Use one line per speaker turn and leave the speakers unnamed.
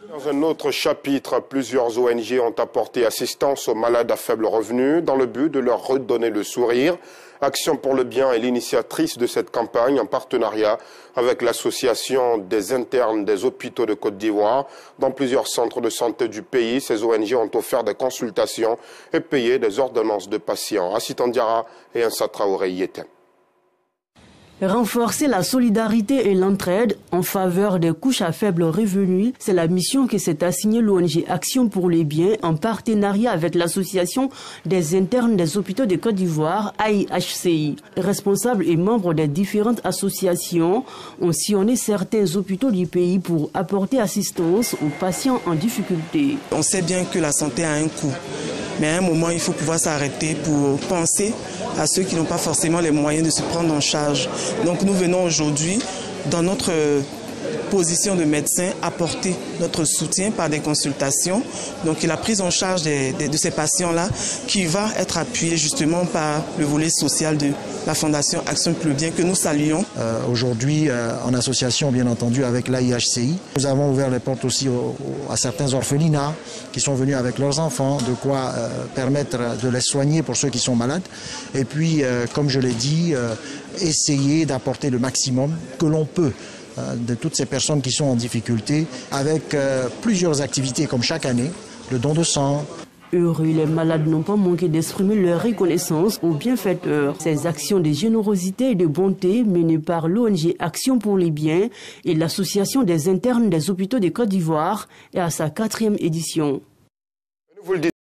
Dans un autre chapitre, plusieurs ONG ont apporté assistance aux malades à faible revenu dans le but de leur redonner le sourire. Action pour le bien est l'initiatrice de cette campagne en partenariat avec l'association des internes des hôpitaux de Côte d'Ivoire. Dans plusieurs centres de santé du pays, ces ONG ont offert des consultations et payé des ordonnances de patients. Assitan Diarra et Insa Traoré y étaient.
Renforcer la solidarité et l'entraide en faveur des couches à faible revenu, c'est la mission que s'est assignée l'ONG Action pour les biens en partenariat avec l'association des internes des hôpitaux de Côte d'Ivoire, AIHCI. Responsables et membres des différentes associations ont sillonné certains hôpitaux du pays pour apporter assistance aux patients en difficulté.
On sait bien que la santé a un coût, mais à un moment il faut pouvoir s'arrêter pour penser à ceux qui n'ont pas forcément les moyens de se prendre en charge. Donc nous venons aujourd'hui, dans notre position de médecin, apporter notre soutien par des consultations. Donc la prise en charge de ces patients-là qui va être appuyée justement par le volet social de la Fondation Action pour le bien que nous saluons.
Aujourd'hui, en association bien entendu avec l'AIHCI, nous avons ouvert les portes aussi à certains orphelinats qui sont venus avec leurs enfants, de quoi permettre de les soigner pour ceux qui sont malades. Et puis, comme je l'ai dit, essayer d'apporter le maximum que l'on peut de toutes ces personnes qui sont en difficulté avec plusieurs activités comme chaque année, le don de sang.
Heureux, les malades n'ont pas manqué d'exprimer leur reconnaissance aux bienfaiteurs. Ces actions de générosité et de bonté menées par l'ONG Action pour les biens et l'association des internes des hôpitaux de Côte d'Ivoire est à sa 4e édition.
Nous vous le disons.